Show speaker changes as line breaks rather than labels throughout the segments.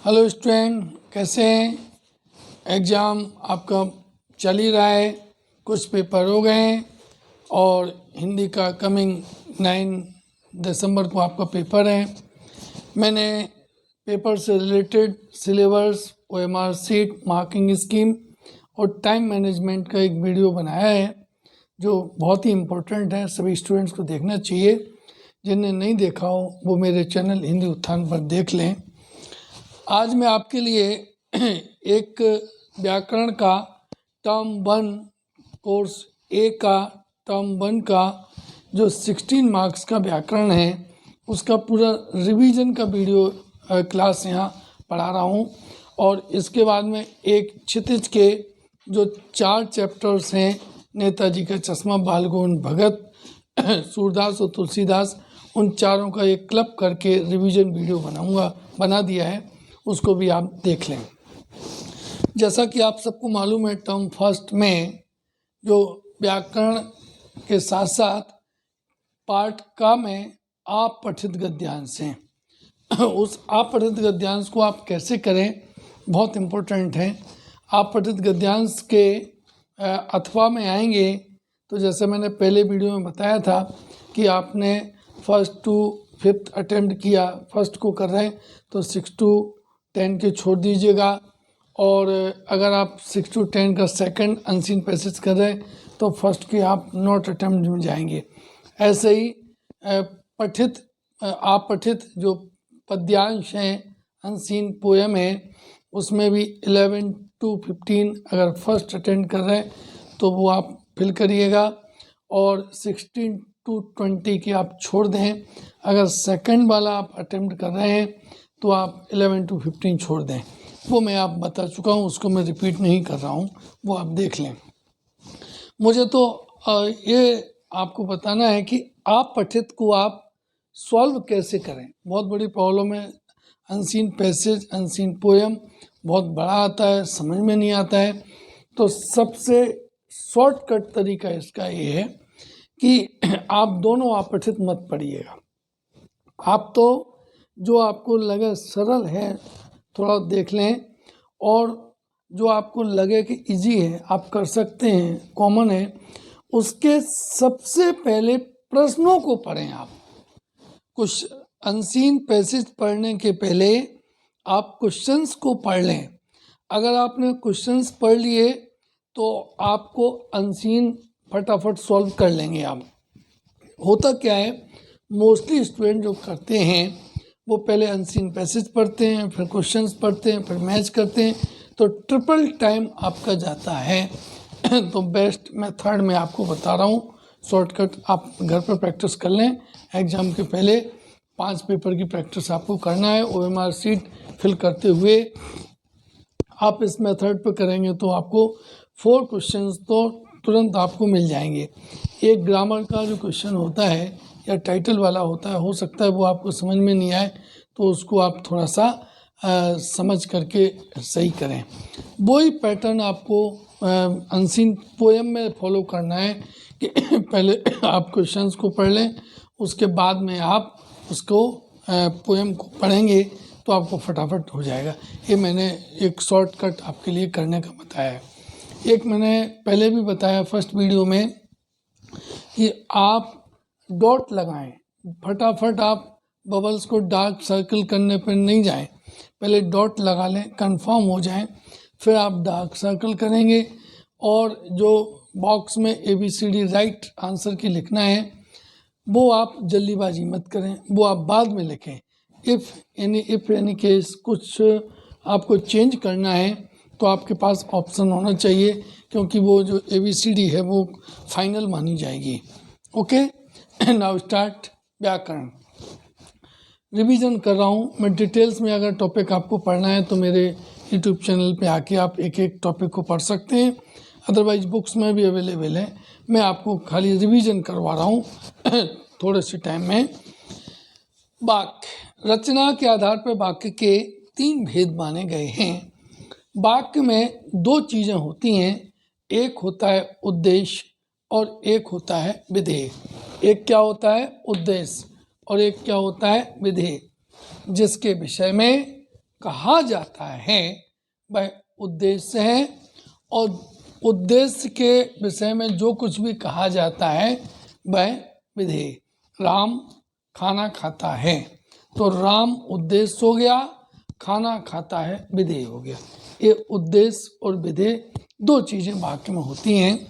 Hello student, कैसे हैं? Exam आपका चल ही रहा है, कुछ पेपर हो गए हैं और हिंदी का कमिंग 9 दिसंबर को आपका पेपर है। मैंने पेपर से related syllabus, OMR sheet, marking scheme और टाइम मैनेजमेंट का एक वीडियो बनाया है जो बहुत ही इम्पोर्टेंट है, सभी स्टूडेंट्स को देखना चाहिए। जिन्हें नहीं देखा हो वो मेरे चैनल हिंदी उत्थान पर देख लें। आज मैं आपके लिए एक व्याकरण का टर्म 1 कोर्स ए का टर्म 1 का जो 16 मार्क्स का व्याकरण है उसका पूरा रिवीजन का वीडियो क्लास यहाँ पढ़ा रहा हूँ। और इसके बाद में एक क्षितिज के जो 4 चैप्टर्स हैं, नेताजी का चश्मा, बालगोन भगत, सूरदास और तुलसीदास, उन चारों का एक क्लब करके रिवीजन वीडियो बना दिया है, उसको भी आप देख लें। जैसा कि आप सबको मालूम है, टर्म फर्स्ट में जो व्याकरण के साथ साथ पार्ट का में अपठित गद्यांश हैं उस अपठित गद्यांश को आप कैसे करें, बहुत इम्पोर्टेंट है। अपठित गद्यांश के अथवा में आएंगे तो जैसे मैंने पहले वीडियो में बताया था कि आपने फर्स्ट टू फिफ्थ अटेम्प्ट किया, फर्स्ट को कर रहे हैं तो 6 to 10 के छोड़ दीजिएगा। और अगर आप 6 to 10 का सेकंड अनसीन पैसेज कर रहे हैं तो फर्स्ट के आप नॉट अटेम्प्ट में जाएंगे। ऐसे ही अपठित जो पद्यांश हैं, अनसीन पोएम है, उसमें भी 11 to 15 अगर फर्स्ट अटेम्प्ट कर रहे हैं तो वो आप फिल करिएगा और 16 to 20 के आप छोड़ दें। अगर सेकंड वाला आप अटेम्प्ट कर रहे हैं तो आप 11 to 15 छोड़ दें। वो मैं आप बता चुका हूँ, उसको मैं रिपीट नहीं कर रहा हूँ, वो आप देख लें। मुझे तो ये आपको बताना है कि आप पठित को आप सॉल्व कैसे करें। बहुत बड़ी प्रॉब्लम है, अनसीन पैसेज, अनसीन पोएम बहुत बड़ा आता है, समझ में नहीं आता है। तो सबसे शॉर्टकट तरीका इसका ये है कि आप दोनों अपठित मत पढ़िएगा। आप तो जो आपको लगे सरल है थोड़ा देख लें, और जो आपको लगे कि इजी है, आप कर सकते हैं, कॉमन है, उसके सबसे पहले प्रश्नों को पढ़ें। आप कुछ अनसीन पैसेज पढ़ने के पहले आप क्वेश्चंस को पढ़ लें। अगर आपने क्वेश्चंस पढ़ लिए तो आपको अनसीन फटाफट सॉल्व कर लेंगे आप। होता क्या है, मोस्टली स्टूडेंट जो करते हैं वो पहले अनसीन पैसेज पढ़ते हैं, फिर क्वेश्चंस पढ़ते हैं, फिर मैच करते हैं, तो ट्रिपल टाइम आपका जाता है। तो बेस्ट मेथड मैं आपको बता रहा हूँ, शॉर्टकट। आप घर पर प्रैक्टिस कर लें, एग्ज़ाम के पहले 5 पेपर की प्रैक्टिस आपको करना है। ओएमआर सीट फिल करते हुए आप इस मेथड पर करेंगे तो आपको 4 क्वेश्चंस तो तुरंत आपको मिल जाएंगे। एक ग्रामर का जो क्वेश्चन होता है या टाइटल वाला होता है, हो सकता है वो आपको समझ में नहीं आए, तो उसको आप थोड़ा सा समझ करके सही करें। वही पैटर्न आपको अनसीन पोएम में फॉलो करना है कि पहले आप क्वेश्चंस को पढ़ लें, उसके बाद में आप उसको पोएम को पढ़ेंगे तो आपको फटाफट हो जाएगा। ये मैंने एक शॉर्टकट आपके लिए करने का बताया है। एक मैंने पहले भी बताया फर्स्ट वीडियो में कि आप डॉट लगाएं, फटाफट आप बबल्स को डार्क सर्कल करने पर नहीं जाएं, पहले डॉट लगा लें, कंफर्म हो जाएं, फिर आप डार्क सर्कल करेंगे। और जो बॉक्स में ABCD राइट आंसर की लिखना है वो आप जल्दीबाजी मत करें, वो आप बाद में लिखें। इफ़ एनी केस कुछ आपको चेंज करना है तो आपके पास ऑप्शन होना चाहिए, क्योंकि वो जो ABCD है वो फाइनल मानी जाएगी। ओके, नाउ स्टार्ट व्याकरण। रिवीजन कर रहा हूँ मैं डिटेल्स में। अगर टॉपिक आपको पढ़ना है तो मेरे यूट्यूब चैनल पे आके आप एक एक टॉपिक को पढ़ सकते हैं, अदरवाइज बुक्स में भी अवेलेबल है। मैं आपको खाली रिवीजन करवा रहा हूँ थोड़े से टाइम में। वाक्य रचना के आधार पर वाक्य के 3 भेद माने गए हैं। वाक्य में 2 चीज़ें होती हैं, एक होता है उद्देश्य और एक होता है विधेय। एक क्या होता है? उद्देश्य, और एक क्या होता है? विधेय। जिसके विषय में कहा जाता है वह उद्देश्य है, और उद्देश्य के विषय में जो कुछ भी कहा जाता है वह विधेय। राम खाना खाता है, तो राम उद्देश्य हो गया, खाना खाता है विधेय हो गया। ये उद्देश्य और विधेय दो चीज़ें वाक्य में होती हैं।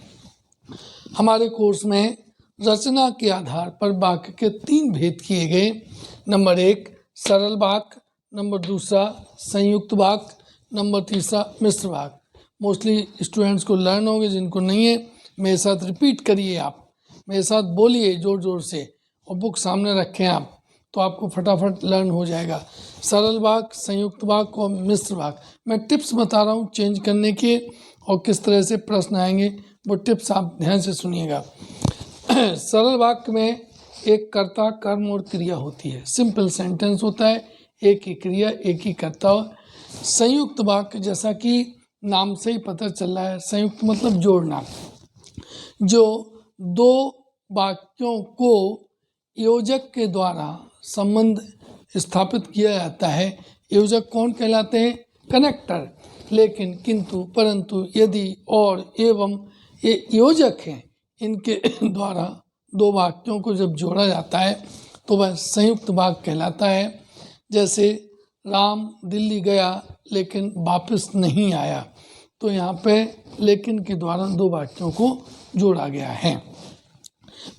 हमारे कोर्स में रचना के आधार पर वाक्य के 3 भेद किए गए। नंबर 1 सरल वाक्य, नंबर 2 संयुक्त वाक्य, नंबर 3 मिश्र वाक्य। मोस्टली स्टूडेंट्स को लर्न होंगे, जिनको नहीं है मेरे साथ रिपीट करिए, आप मेरे साथ बोलिए जोर जोर से, और बुक सामने रखें आप, तो आपको फटाफट लर्न हो जाएगा। सरल वाक्य, संयुक्त वाक्य और मिश्र वाक्य। मैं टिप्स बता रहा हूँ चेंज करने के, और किस तरह से प्रश्न आएंगे वो टिप्स आप ध्यान से सुनिएगा। सरल वाक्य में एक कर्ता, कर्म और क्रिया होती है, सिंपल सेंटेंस होता है, एक ही क्रिया एक ही कर्ता। संयुक्त वाक्य जैसा कि नाम से ही पता चल रहा है, संयुक्त मतलब जोड़ना, जो दो वाक्यों को योजक के द्वारा संबंध स्थापित किया जाता है। योजक कौन कहलाते हैं? कनेक्टर। लेकिन किंतु परंतु यदि और एवं ये योजक हैं, इनके द्वारा दो वाक्यों को जब जोड़ा जाता है तो वह संयुक्त वाक्य कहलाता है। जैसे राम दिल्ली गया लेकिन वापस नहीं आया, तो यहाँ पे लेकिन के द्वारा दो वाक्यों को जोड़ा गया है।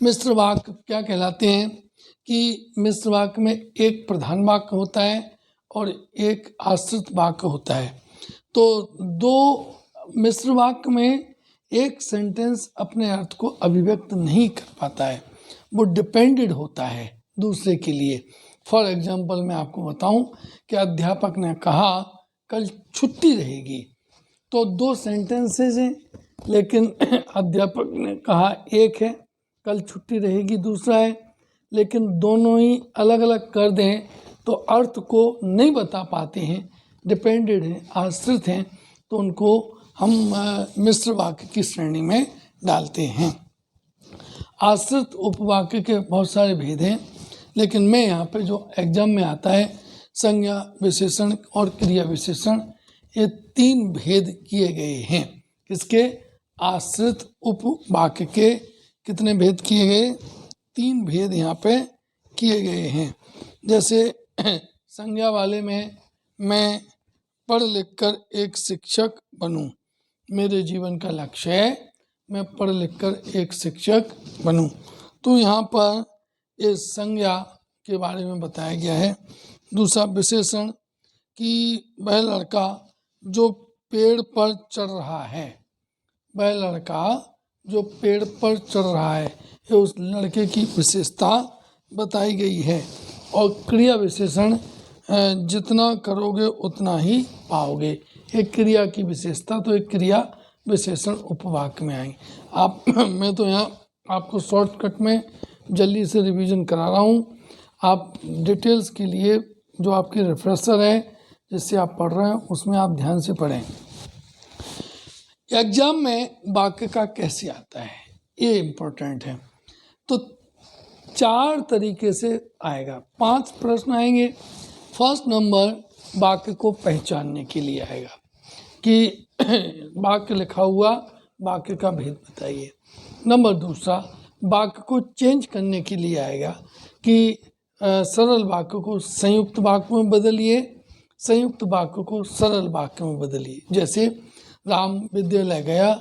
मिश्र वाक्य क्या कहलाते हैं कि मिश्र वाक्य में एक प्रधान वाक्य होता है और एक आश्रित वाक्य होता है। तो दो मिश्र वाक्य में एक सेंटेंस अपने अर्थ को अभिव्यक्त नहीं कर पाता है, वो डिपेंडेड होता है दूसरे के लिए। फॉर एग्जाम्पल मैं आपको बताऊं कि अध्यापक ने कहा कल छुट्टी रहेगी, तो दो सेंटेंसेस हैं, लेकिन अध्यापक ने कहा एक है कल छुट्टी रहेगी, दूसरा है, लेकिन दोनों ही अलग अलग कर दें तो अर्थ को नहीं बता पाते हैं, डिपेंडेड हैं, आश्रित हैं, तो उनको हम मिश्र वाक्य की श्रेणी में डालते हैं। आश्रित उपवाक्य के बहुत सारे भेद हैं, लेकिन मैं यहाँ पे जो एग्जाम में आता है संज्ञा विशेषण और क्रिया विशेषण, ये 3 भेद किए गए हैं। किसके? आश्रित उपवाक्य के कितने भेद किए गए? 3 भेद यहाँ पे किए गए हैं। जैसे संज्ञा वाले में मैं पढ़ लिख कर एक शिक्षक बनूं, मेरे जीवन का लक्ष्य है मैं पढ़ लिख कर एक शिक्षक बनूं, तो यहाँ पर इस संज्ञा के बारे में बताया गया है। दूसरा विशेषण कि वह लड़का जो पेड़ पर चढ़ रहा है, वह लड़का जो पेड़ पर चढ़ रहा है, ये उस लड़के की विशेषता बताई गई है। और क्रिया विशेषण जितना करोगे उतना ही पाओगे, एक क्रिया की विशेषता, तो एक क्रिया विशेषण उपवाक्य में आई। आप मैं तो यहाँ आपको शॉर्टकट में जल्दी से रिवीजन करा रहा हूँ। आप डिटेल्स के लिए जो आपकी रिफ्रेशर है जिससे आप पढ़ रहे हैं उसमें आप ध्यान से पढ़ें। एग्जाम में वाक्य का कैसे आता है ये इम्पोर्टेंट है। तो 4 तरीके से आएगा, 5 प्रश्न आएंगे। फर्स्ट नंबर वाक्य को पहचानने के लिए आएगा कि वाक्य लिखा हुआ, वाक्य का भेद बताइए। नंबर 2 वाक्य को चेंज करने के लिए आएगा कि सरल वाक्य को संयुक्त वाक्य में बदलिए, संयुक्त वाक्य को सरल वाक्य में बदलिए। जैसे राम विद्यालय गया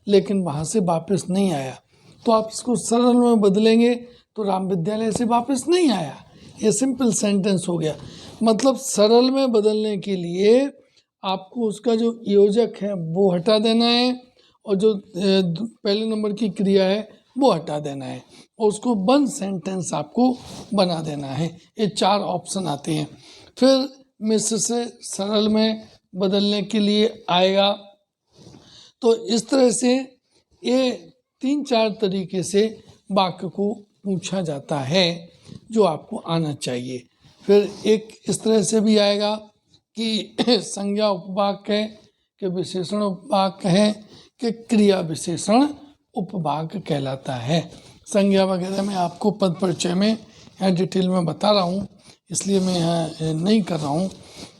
लेकिन वहाँ से वापस नहीं आया, तो आप इसको सरल में बदलेंगे तो राम विद्यालय से वापस नहीं आया, ये सिंपल सेंटेंस हो गया। मतलब सरल में बदलने के लिए आपको उसका जो योजक है वो हटा देना है, और जो पहले नंबर की क्रिया है वो हटा देना है, और उसको वन सेंटेंस आपको बना देना है। ये 4 ऑप्शन आते हैं। फिर मिश्र से सरल में बदलने के लिए आएगा। तो इस तरह से ये 3-4 तरीके से वाक्य को पूछा जाता है जो आपको आना चाहिए। फिर एक इस तरह से भी आएगा कि संज्ञा उपवाक्य है कि विशेषण उपवाक्य है कि क्रिया विशेषण उपवाक्य कहलाता है। संज्ञा वगैरह मैं आपको पद परिचय में यहाँ डिटेल में बता रहा हूँ, इसलिए मैं यहाँ नहीं कर रहा हूँ।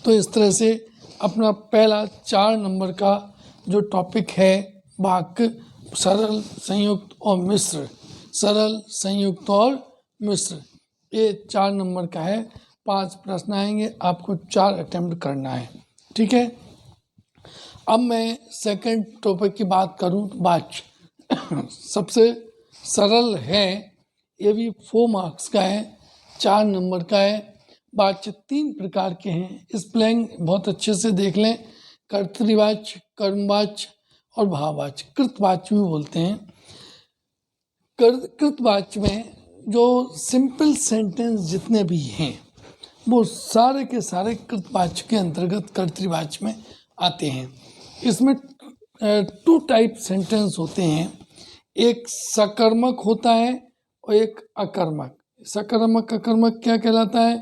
तो इस तरह से अपना पहला 4 नंबर का जो टॉपिक है वाक्य सरल, संयुक्त और मिश्र, सरल, संयुक्त और मिश्र, ये 4 नंबर का है। 5 प्रश्न आएंगे, आपको 4 अटेम्प्ट करना है। ठीक है, अब मैं सेकंड टॉपिक की बात करूं तो वाच्य सबसे सरल है, ये भी 4 मार्क्स का है, 4 नंबर का है। वाच्य 3 प्रकार के हैं, इस प्लेइंग बहुत अच्छे से देख लें। कर्तृवाच्य, कर्मवाच्य और भाववाच्य, कृतवाच्य भी बोलते हैं। कृतवाच्य में जो सिंपल सेंटेंस जितने भी हैं वो सारे के सारे कृतवाच्य के अंतर्गत कर्तृवाच्य में आते हैं। इसमें 2 टाइप सेंटेंस होते हैं, एक सकर्मक होता है और एक अकर्मक। सकर्मक अकर्मक क्या कहलाता है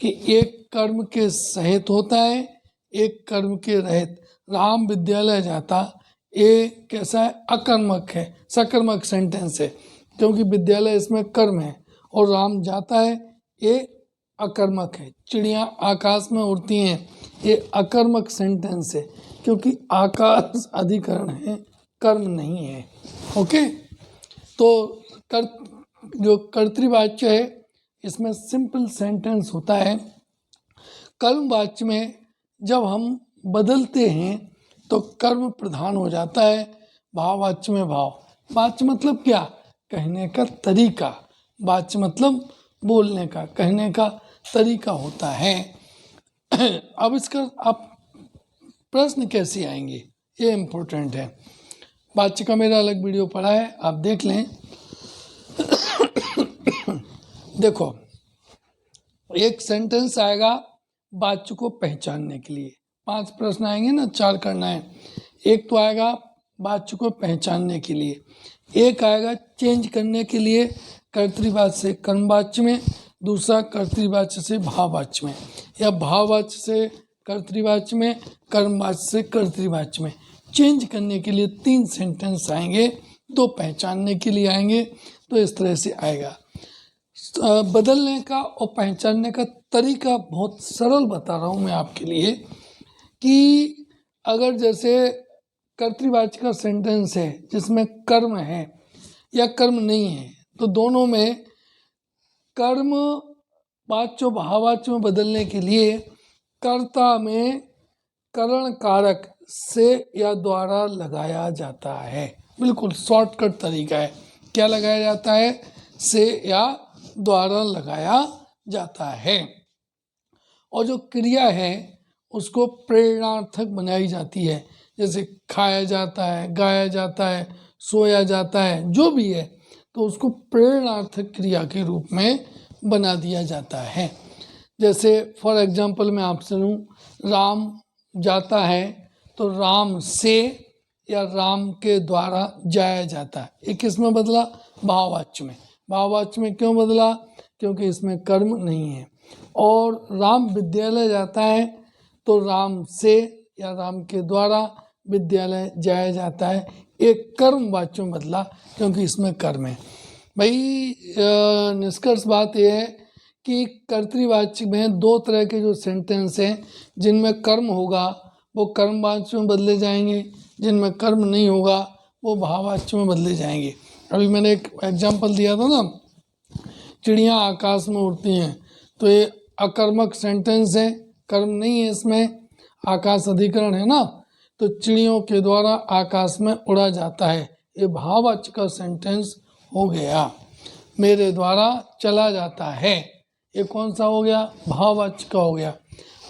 कि एक कर्म के सहित होता है, एक कर्म के रहित। राम विद्यालय जाता, ये कैसा है, अकर्मक है, सकर्मक सेंटेंस है, क्योंकि विद्यालय इसमें कर्म है, और राम जाता है, ये अकर्मक है। चिड़िया आकाश में उड़ती हैं, ये अकर्मक सेंटेंस है, क्योंकि आकाश अधिकरण है, कर्म नहीं है। ओके, तो जो कर्तृवाच्य है इसमें सिंपल सेंटेंस होता है। कर्मवाच्य में जब हम बदलते हैं तो कर्म प्रधान हो जाता है। भाववाच्य में भाव, वाच्य मतलब क्या, कहने का तरीका, वाच्य मतलब बोलने का, कहने का तरीका होता है। अब इसका आप प्रश्न कैसे आएंगे, ये इम्पोर्टेंट है। वाच्य का मेरा अलग वीडियो पड़ा है, आप देख लें। देखो, एक सेंटेंस आएगा वाच्य को पहचानने के लिए, 5 प्रश्न आएंगे ना, 4 करना है। एक तो आएगा वाच्य को पहचानने के लिए, एक आएगा चेंज करने के लिए कर्तृवाच्य से कर्मवाच्य में, दूसरा कर्तृवाच्य से भाववाच्य में, या भाववाच्य से कर्तृवाच्य में, कर्मवाच्य से कर्तृवाच्य में। चेंज करने के लिए 3 सेंटेंस आएंगे, 2 पहचानने के लिए आएंगे। तो इस तरह से आएगा। बदलने का और पहचानने का तरीका बहुत सरल बता रहा हूँ मैं आपके लिए, कि अगर जैसे कर्तृवाच्य का सेंटेंस है जिसमें कर्म है या कर्म नहीं है, तो दोनों में कर्म वाच्य भाववाच्य में बदलने के लिए कर्ता में करण कारक से या द्वारा लगाया जाता है। बिल्कुल शॉर्टकट तरीका है। क्या लगाया जाता है, से या द्वारा लगाया जाता है। और जो क्रिया है उसको प्रेरणार्थक बनाई जाती है, जैसे खाया जाता है, गाया जाता है, सोया जाता है, जो भी है, तो उसको प्रेरणार्थक क्रिया के रूप में बना दिया जाता है। जैसे फॉर एग्जांपल मैं आपसे लूँ, राम जाता है तो राम से या राम के द्वारा जाया जाता है। ये किस में बदला, भाववाच्य में। भाववाच्य में क्यों बदला, क्योंकि इसमें कर्म नहीं है। और राम विद्यालय जाता है तो राम से या राम के द्वारा विद्यालय जाया जाता है, एक कर्म वाच्य में बदला क्योंकि इसमें कर्म है। भाई निष्कर्ष बात यह है कि कर्तृवाच्य में 2 तरह के जो सेंटेंस हैं जिनमें कर्म होगा वो कर्मवाच्य में बदले जाएंगे, जिनमें कर्म नहीं होगा वो भाववाच्य में बदले जाएंगे। अभी मैंने एक एग्जांपल दिया था ना, चिड़ियाँ आकाश में उड़ती हैं, तो ये अकर्मक सेंटेंस है, कर्म नहीं है इसमें, आकाश अधिकरण है ना, तो चिड़ियों के द्वारा आकाश में उड़ा जाता है, ये भाववाच्य का सेंटेंस हो गया। मेरे द्वारा चला जाता है, ये कौन सा हो गया, भाववाच्य का हो गया।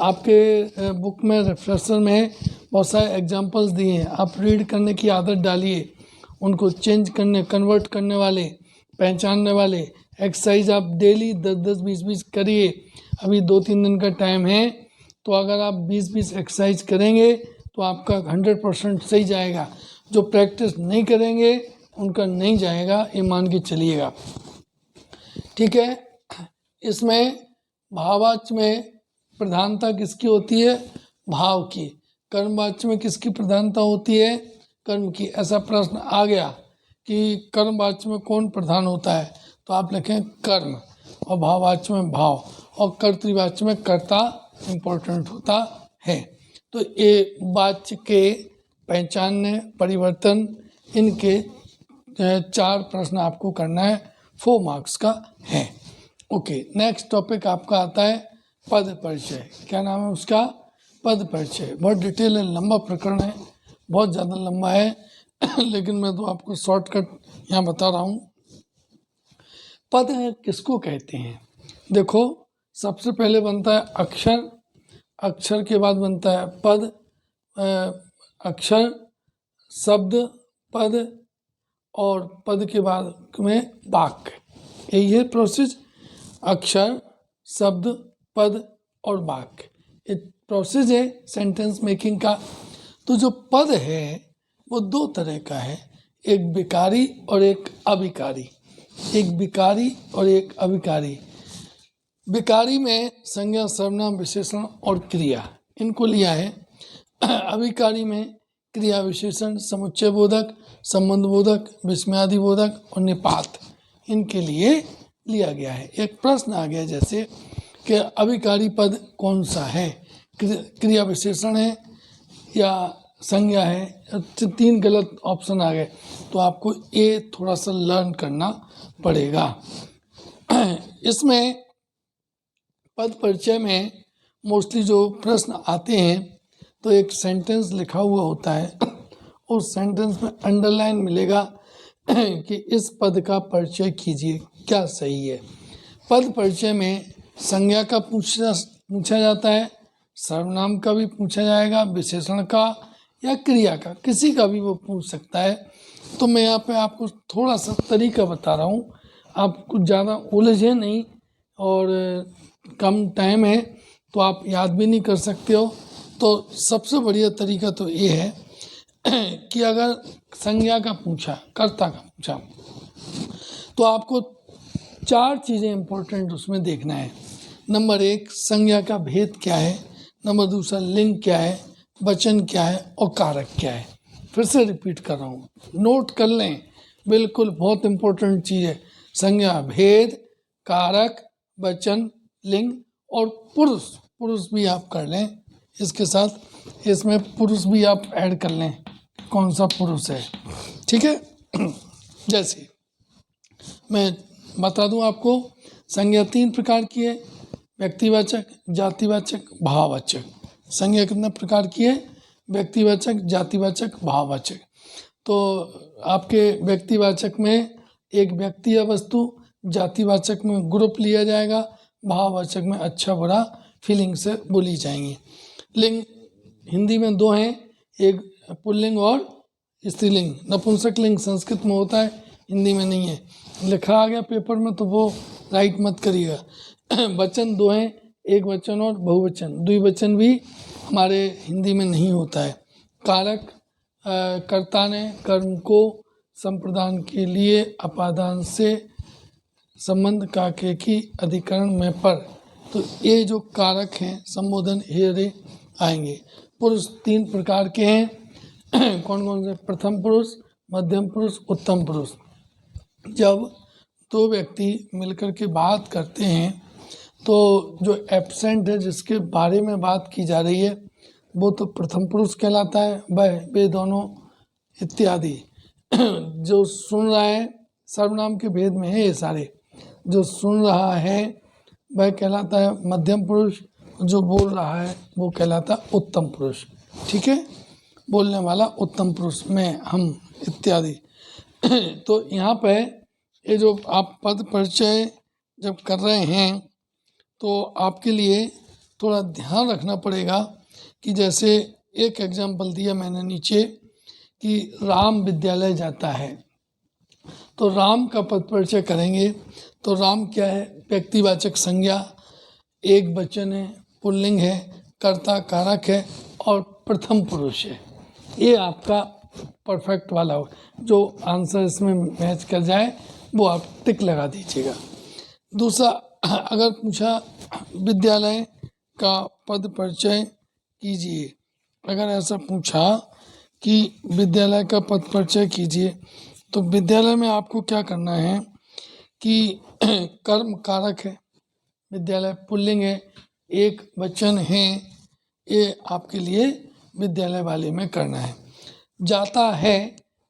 आपके बुक में रेफरेंसर में बहुत सारे एग्जांपल्स दिए हैं, आप रीड करने की आदत डालिए, उनको चेंज करने, कन्वर्ट करने वाले, पहचानने वाले एक्सरसाइज आप डेली 10-10, 20-20 करिए। अभी 2-3 दिन का टाइम है, तो अगर आप 20-20 एक्सरसाइज करेंगे तो आपका 100% सही जाएगा। जो प्रैक्टिस नहीं करेंगे उनका नहीं जाएगा, ये मान के चलिएगा। ठीक है, इसमें भाववाच्य में प्रधानता किसकी होती है, भाव की। कर्मवाच्य में किसकी प्रधानता होती है, कर्म की। ऐसा प्रश्न आ गया कि कर्मवाच्य में कौन प्रधान होता है, तो आप लिखें कर्म, और भाववाच्य में भाव, और कर्तृवाच्य में कर्ता इम्पोर्टेंट होता है। तो ये वाच्य के पहचानने, परिवर्तन, इनके 4 प्रश्न आपको करना है, 4 मार्क्स का है। ओके, नेक्स्ट टॉपिक आपका आता है पद परिचय। क्या नाम है उसका? पद परिचय। बहुत डिटेल है, लंबा प्रकरण है, बहुत ज़्यादा लंबा है लेकिन मैं तो आपको शॉर्टकट यहाँ बता रहा हूँ। पद किसको कहते हैं? देखो, सबसे पहले बनता है अक्षर, अक्षर के बाद बनता है पद, अक्षर, शब्द, पद, और पद के बाद में वाक्य। यही है प्रोसेस, अक्षर, शब्द, पद और वाक्य। ये प्रोसेस है सेंटेंस मेकिंग का। तो जो पद है वो 2 तरह का है, एक विकारी और एक अविकारी। एक विकारी और एक अविकारी। विकारी में संज्ञा, सर्वनाम, विशेषण और क्रिया, इनको लिया है। अविकारी में क्रिया, विशेषण, समुच्चय बोधक, संबंध बोधक, विस्मयादि बोधक और निपात, इनके लिए लिया गया है। एक प्रश्न आ गया जैसे कि अविकारी पद कौन सा है, क्रिया विशेषण है या संज्ञा है? 3 गलत ऑप्शन आ गए, तो आपको ये थोड़ा सा लर्न करना पड़ेगा। इसमें पद परिचय में मोस्टली जो प्रश्न आते हैं तो एक सेंटेंस लिखा हुआ होता है, उस सेंटेंस में अंडरलाइन मिलेगा कि इस पद का परिचय कीजिए, क्या सही है। पद परिचय में संज्ञा का पूछा जाता है, सर्वनाम का भी पूछा जाएगा, विशेषण का या क्रिया का, किसी का भी वो पूछ सकता है। तो मैं यहाँ पे आपको थोड़ा सा तरीका बता रहा हूँ, आप कुछ ज़्यादा उलझे नहीं, और कम टाइम है तो आप याद भी नहीं कर सकते हो। तो सबसे बढ़िया तरीका तो ये है कि अगर संज्ञा का पूछा, कर्ता का पूछा, तो आपको 4 चीज़ें इंपॉर्टेंट उसमें देखना है। नंबर 1, संज्ञा का भेद क्या है। नंबर 2, लिंग क्या है, वचन क्या है और कारक क्या है। फिर से रिपीट कर रहा हूँ, नोट कर लें, बिल्कुल बहुत इंपॉर्टेंट चीज़ है। संज्ञा, भेद, कारक, वचन, लिंग और पुरुष। पुरुष भी आप कर लें इसके साथ, इसमें पुरुष भी आप ऐड कर लें, कौन सा पुरुष है, ठीक है। जैसे मैं बता दूं आपको, संज्ञा 3 प्रकार की है, व्यक्तिवाचक, जातिवाचक, भाववाचक। संज्ञा कितने प्रकार की है? व्यक्तिवाचक, जातिवाचक, भाववाचक। तो आपके व्यक्तिवाचक में एक व्यक्ति या वस्तु, जातिवाचक में ग्रुप लिया जाएगा, भाववाचक में अच्छा बुरा फीलिंग से बोली जाएंगी। लिंग हिंदी में 2 हैं, एक पुल्लिंग और स्त्रीलिंग। नपुंसक लिंग संस्कृत में होता है, हिंदी में नहीं है। लिखा आ गया पेपर में तो वो राइट मत करिएगा। वचन 2 हैं, एक वचन और बहुवचन। द्विवचन भी हमारे हिंदी में नहीं होता है। कारक, कर्ता ने कर्म को संप्रदान के लिए अपादान से संबंध का के की अधिकरण में पर, तो ये जो कारक हैं संबोधन हेरे आएंगे। पुरुष 3 प्रकार के हैं, कौन कौन से? प्रथम पुरुष, मध्यम पुरुष, उत्तम पुरुष। जब 2 व्यक्ति मिलकर के बात करते हैं तो जो एब्सेंट है, जिसके बारे में बात की जा रही है, वो तो प्रथम पुरुष कहलाता है, वह, वे दोनों इत्यादि। जो सुन रहा है, सर्वनाम के भेद में है ये सारे, जो सुन रहा है वह कहलाता है मध्यम पुरुष, जो बोल रहा है वो कहलाता है उत्तम पुरुष, ठीक है। बोलने वाला उत्तम पुरुष में, हम, इत्यादि। तो यहाँ पे ये जो आप पद परिचय जब कर रहे हैं तो आपके लिए थोड़ा ध्यान रखना पड़ेगा कि जैसे एक एग्जाम्पल दिया मैंने नीचे कि राम विद्यालय जाता है, तो राम का पद परिचय करेंगे तो राम क्या है? व्यक्तिवाचक संज्ञा, एक वचन है, पुल्लिंग है, कर्ता कारक है और प्रथम पुरुष है। ये आपका परफेक्ट वाला हो, जो आंसर इसमें मैच कर जाए वो आप टिक लगा दीजिएगा। दूसरा, अगर पूछा विद्यालय का पद परिचय कीजिए, अगर ऐसा पूछा कि विद्यालय का पद परिचय कीजिए, तो विद्यालय में आपको क्या करना है कि कर्म कारक है, विद्यालय पुल्लिंग है, एक वचन है, ये आपके लिए विद्यालय वाले में करना है। जाता है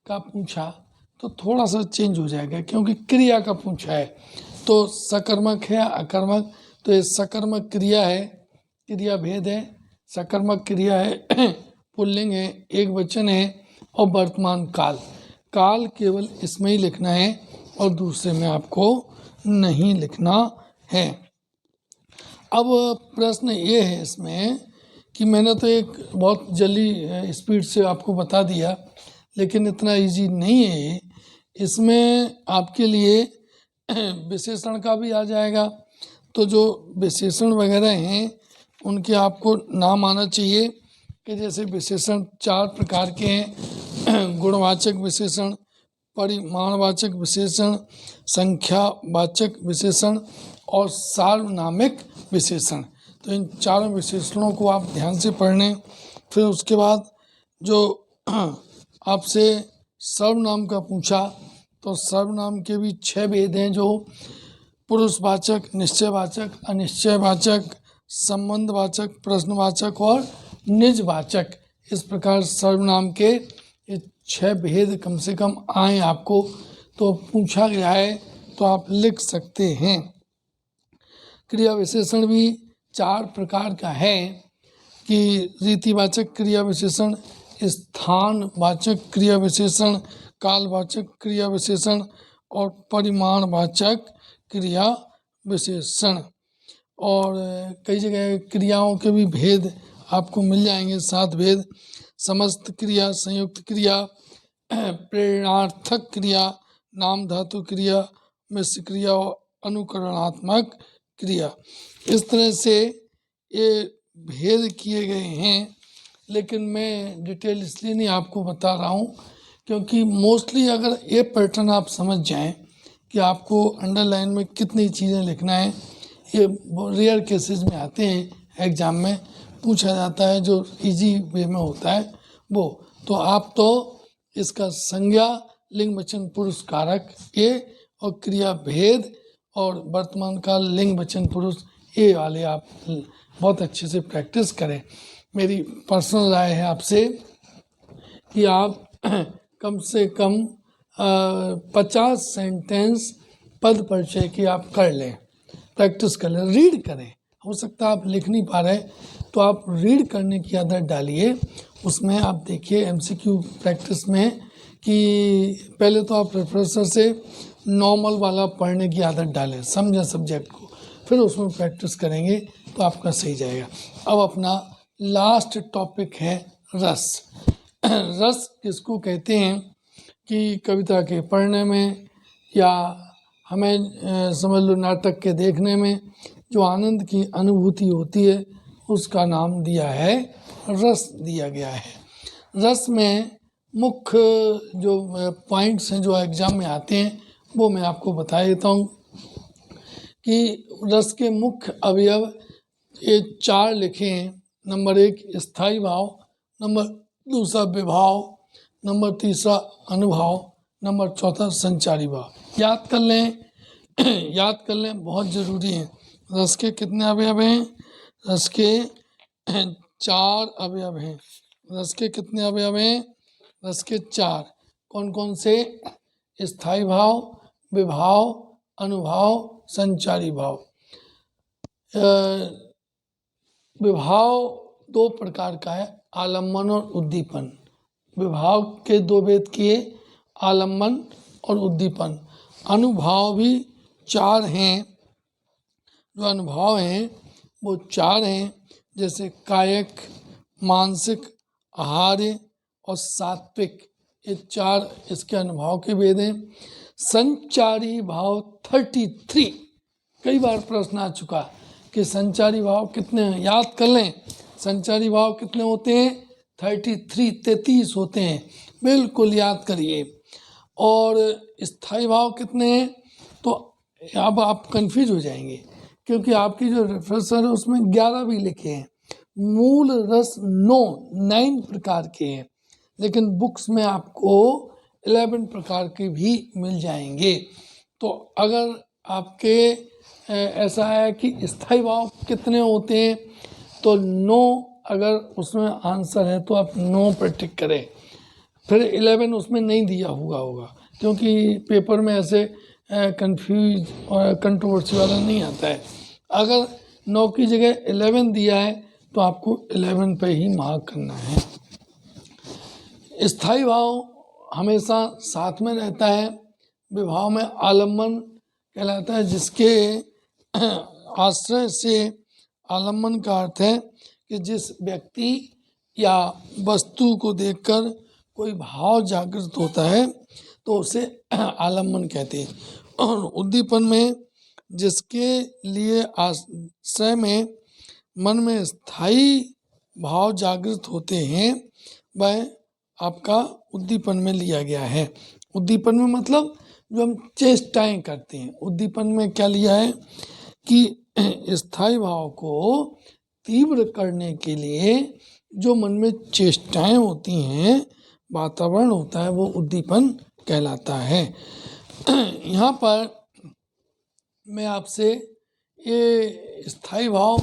का पूछा तो थोड़ा सा चेंज हो जाएगा, क्योंकि क्रिया का पूछा है तो सकर्मक है अकर्मक, तो ये सकर्मक क्रिया है, क्रिया भेद है, सकर्मक क्रिया है, पुल्लिंग है, एक वचन है और वर्तमान काल। काल केवल इसमें ही लिखना है और दूसरे में आपको नहीं लिखना है। अब प्रश्न ये है इसमें कि मैंने तो एक बहुत जल्दी स्पीड से आपको बता दिया, लेकिन इतना इजी नहीं है ये। इसमें आपके लिए विशेषण का भी आ जाएगा, तो जो विशेषण वगैरह हैं उनके आपको नाम आना चाहिए कि जैसे विशेषण 4 प्रकार के हैं, गुणवाचक विशेषण, परिमाणवाचक विशेषण, संख्यावाचक विशेषण और सार्वनामिक विशेषण। तो इन चारों विशेषणों को आप ध्यान से पढ़ लें। फिर उसके बाद जो आपसे सर्वनाम का पूछा, तो सर्वनाम के भी 6 भेद हैं, जो पुरुषवाचक, निश्चयवाचक, अनिश्चयवाचक, संबंधवाचक, प्रश्नवाचक और निजवाचक। इस प्रकार सर्वनाम के ये 6 भेद कम से कम आए आपको, तो पूछा गया है तो आप लिख सकते हैं। क्रिया विशेषण भी 4 प्रकार का है कि रीतिवाचक क्रिया विशेषण, स्थानवाचक क्रिया विशेषण, कालवाचक क्रिया विशेषण और परिमाणवाचक क्रिया विशेषण। और कई जगह क्रियाओं के भी भेद आपको मिल जाएंगे, 7 भेद: समस्त क्रिया, संयुक्त क्रिया, प्रेरणार्थक क्रिया, नाम धातु क्रिया, मिश्र क्रिया और अनुकरणात्मक क्रिया। इस तरह से ये भेद किए गए हैं, लेकिन मैं डिटेल इसलिए नहीं आपको बता रहा हूँ क्योंकि मोस्टली अगर ये पैटर्न आप समझ जाएं कि आपको अंडरलाइन में कितनी चीज़ें लिखना है, ये रेयर केसेस में आते हैं, एग्ज़ाम में पूछा जाता है जो इजी वे में होता है वो, तो आप तो इसका संज्ञा, लिंग वचन पुरुष कारक ये और क्रिया भेद और वर्तमान काल लिंग वचन पुरुष ये वाले आप बहुत अच्छे से प्रैक्टिस करें। मेरी पर्सनल राय है आपसे कि आप कम से कम 50 सेंटेंस पद परिचय की आप कर लें, प्रैक्टिस कर लें, रीड करें। हो सकता है आप लिख नहीं पा रहे तो आप रीड करने की आदत डालिए। उसमें आप देखिए एमसीक्यू प्रैक्टिस में कि पहले तो आप प्रोफेसर से नॉर्मल वाला पढ़ने की आदत डालें, समझें सब्जेक्ट को, फिर उसमें प्रैक्टिस करेंगे तो आपका सही जाएगा। अब अपना लास्ट टॉपिक है रस। रस किसको कहते हैं कि कविता के पढ़ने में या हमें समझ लो नाटक के देखने में जो आनंद की अनुभूति होती है उसका नाम दिया है रस, दिया गया है। रस में मुख्य जो पॉइंट्स हैं जो एग्ज़ाम में आते हैं वो मैं आपको बता देता हूँ कि रस के मुख्य अवयव ये 4 लिखे हैं। नंबर 1 स्थायी भाव, नंबर 2 विभाव, नंबर 3 अनुभाव, नंबर 4 संचारी भाव। याद कर लें, याद कर लें, बहुत ज़रूरी है। रस के कितने अवयव हैं? रस के 4 अवयव हैं। रस के कितने अवयव हैं? रस के 4। कौन कौन से? स्थायी भाव, विभाव, अनुभाव, संचारी भाव। विभाव 2 प्रकार का है, आलम्बन और उद्दीपन। विभाव के 2 भेद किए, आलम्बन और उद्दीपन। अनुभाव भी 4 हैं। जो अनुभाव हैं वो 4 हैं, जैसे कायिक, मानसिक, आहार्य और सात्विक, ये 4 इसके अनुभाव के भेद हैं। संचारी भाव 33, कई बार प्रश्न आ चुका कि संचारी भाव कितने हैं, याद कर लें। संचारी भाव कितने होते हैं? 33 होते हैं, बिल्कुल याद करिए। और स्थायी भाव कितने हैं? तो अब आप कंफ्यूज हो जाएंगे क्योंकि आपकी जो रेफरेंस है उसमें 11 भी लिखे हैं। मूल रस 9 प्रकार के हैं, लेकिन बुक्स में आपको 11 प्रकार के भी मिल जाएंगे। तो अगर आपके ऐसा है कि स्थायी भाव कितने होते हैं, तो 9 अगर उसमें आंसर है तो आप 9 पर टिक करें। फिर 11 उसमें नहीं दिया होगा क्योंकि पेपर में ऐसे कंफ्यूज और कंट्रोवर्सी वाला नहीं आता है। अगर 9 की जगह 11 दिया है तो आपको 11 पे ही मार्क करना है। स्थायी भाव हमेशा साथ में रहता है। विभाव में आलम्बन कहलाता है, जिसके आश्रय से, आलम्बन का अर्थ है कि जिस व्यक्ति या वस्तु को देखकर कोई भाव जागृत होता है तो उसे आलम्बन कहते हैं। और उद्दीपन में जिसके लिए आश्रय में मन में स्थायी भाव जागृत होते हैं वह आपका उद्दीपन में लिया गया है। उद्दीपन में मतलब जो हम चेष्टाएं करते हैं, उद्दीपन में क्या लिया है कि स्थायी भाव को तीव्र करने के लिए जो मन में चेष्टाएं होती हैं, वातावरण होता है, वो उद्दीपन कहलाता है। यहाँ पर मैं आपसे ये स्थायी भाव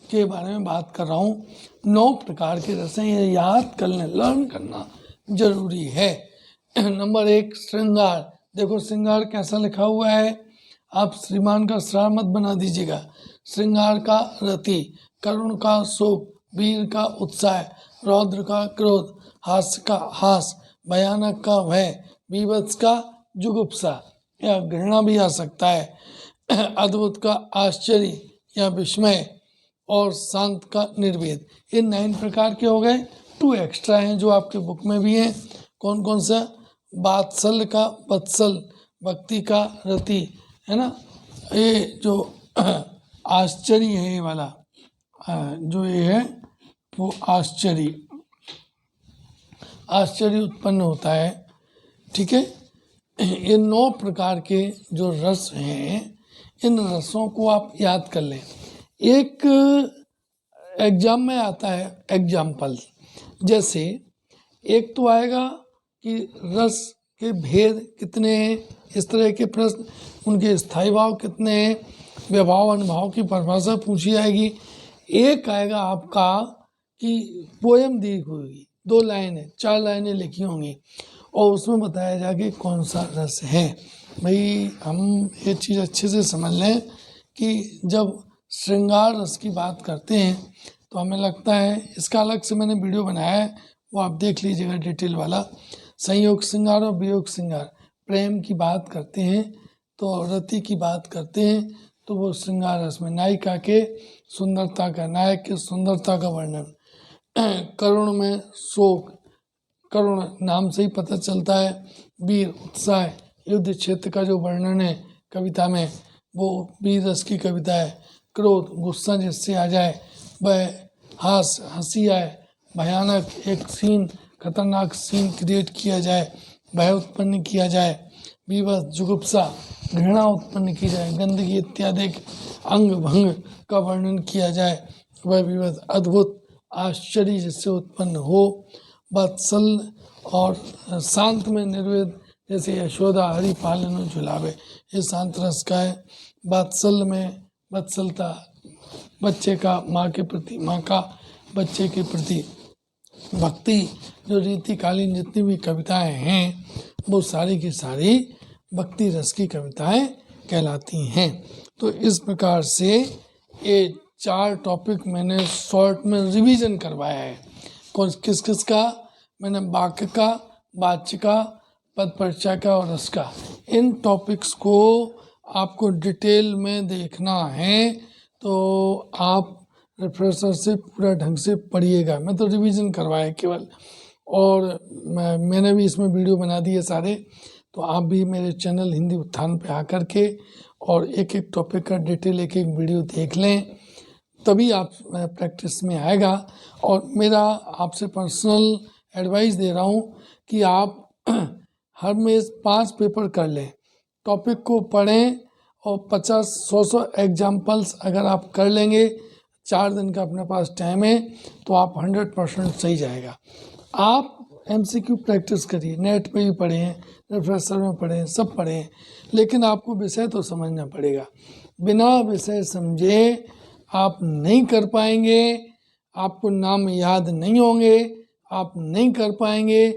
के बारे में बात कर रहा हूँ। 9 प्रकार के रस हैं, ये याद करना, लर्न करना जरूरी है। नंबर 1 श्रृंगार। देखो श्रृंगार कैसा लिखा हुआ है, आप श्रीमान का श्रार मत बना दीजिएगा। श्रृंगार का रति, करुण का शोक, वीर का उत्साह, रौद्र का क्रोध, हास्य का हास, भयानक का भय, बीभत्स का जुगुप्सा या घृणा भी आ सकता है, अद्भुत का आश्चर्य या विस्मय, और शांत का निर्वेद। ये 9 प्रकार के हो गए। 2 एक्स्ट्रा हैं जो आपके बुक में भी हैं। कौन कौन सा? वात्सल्य का वत्सल, भक्ति का रति, है ना। ये जो आश्चर्य है, ये वाला जो ये है वो आश्चर्य उत्पन्न होता है, ठीक है। ये 9 प्रकार के जो रस हैं, इन रसों को आप याद कर लें। एक एग्जाम में आता है एग्जाम्पल, जैसे एक तो आएगा कि रस के भेद कितने हैं, इस तरह के प्रश्न, उनके स्थायी भाव कितने हैं, व्यभाव अनुभाव की परिभाषा पूछी जाएगी। एक आएगा आपका कि पोएम दी हुई 2 लाइनें 4 लाइनें लिखी होंगी और उसमें बताया जाए कि कौन सा रस है। भाई हम ये चीज़ अच्छे से समझ लें कि जब श्रृंगार रस की बात करते हैं तो हमें लगता है, इसका अलग से मैंने वीडियो बनाया है, वो आप देख लीजिएगा डिटेल वाला। संयोग श्रृंगार और वियोग श्रृंगार, प्रेम की बात करते हैं तो रति की बात करते हैं तो वो श्रृंगार रस में नायिका के सुंदरता का, नायक के सुंदरता का वर्णन, करुण में शोक, करुण नाम से ही पता चलता है, वीर उत्साह, युद्ध क्षेत्र का जो वर्णन है कविता में वो वीर रस की कविता है, क्रोध गुस्सा जिससे आ जाए, वह हास हंसी आए, भयानक एक सीन, खतरनाक सीन क्रिएट किया जाए, भय उत्पन्न किया जाए, विवश जुगुप्सा घृणा उत्पन्न की जाए, गंदगी इत्यादि अंग भंग का वर्णन किया जाए, वह विवश अद्भुत आश्चर्य जिससे उत्पन्न हो, वत्सल और शांत में निर्वेद, जैसे यशोदा हरि पालन झुलावे, ये शांत रस का है। वात्सल्य में वत्सलता, बच्चे का माँ के प्रति, माँ का बच्चे के प्रति भक्ति, जो रीतिकालीन जितनी भी कविताएं हैं वो सारी की सारी भक्ति रस की कविताएं कहलाती हैं। तो इस प्रकार से ये 4 टॉपिक मैंने शॉर्ट में रिवीजन करवाया है। किस किस का? मैंने वाक्य का, वाच्य का, पद परिचय का और रस का। इन टॉपिक्स को आपको डिटेल में देखना है तो आप रिफ्रेशर से पूरा ढंग से पढ़िएगा। मैं तो रिवीजन करवाया केवल, और मैंने भी इसमें वीडियो बना दिए सारे, तो आप भी मेरे चैनल हिंदी उत्थान पे आकर के और एक एक टॉपिक का डिटेल एक एक वीडियो देख लें, तभी आप प्रैक्टिस में आएगा। और मेरा आपसे पर्सनल एडवाइस दे रहा हूँ कि आप हर में 5 पेपर कर लें, टॉपिक को पढ़ें और 50-100 एग्जाम्पल्स अगर आप कर लेंगे, 4 दिन का अपने पास टाइम है तो आप 100% सही जाएगा। आप MCQ प्रैक्टिस करिए, नेट पे भी पढ़ें, रिफ्रेशर में पढ़ें, सब पढ़ें, लेकिन आपको विषय तो समझना पड़ेगा। बिना विषय समझे आप नहीं कर पाएंगे, आपको नाम याद नहीं होंगे, आप नहीं कर पाएंगे,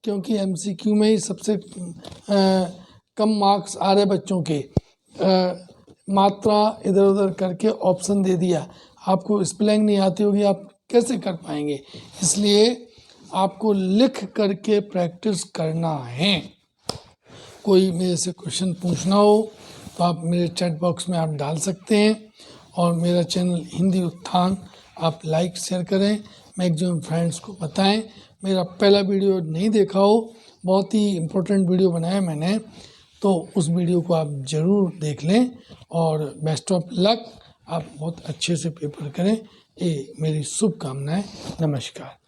क्योंकि एमसीक्यू में ही सबसे कम मार्क्स आ रहे बच्चों के। मात्रा इधर उधर करके ऑप्शन दे दिया, आपको स्पेलिंग नहीं आती होगी, आप कैसे कर पाएंगे? इसलिए आपको लिख करके प्रैक्टिस करना है। कोई मेरे से क्वेश्चन पूछना हो तो आप मेरे चैट बॉक्स में आप डाल सकते हैं, और मेरा चैनल हिंदी उत्थान आप लाइक शेयर करें, मैक्सिमम फ्रेंड्स को बताएं। मेरा पहला वीडियो नहीं देखा हो, बहुत ही इम्पोर्टेंट वीडियो बनाया मैंने, तो उस वीडियो को आप ज़रूर देख लें, और बेस्ट ऑफ लक, आप बहुत अच्छे से पेपर करें, ये मेरी शुभकामनाएं। नमस्कार।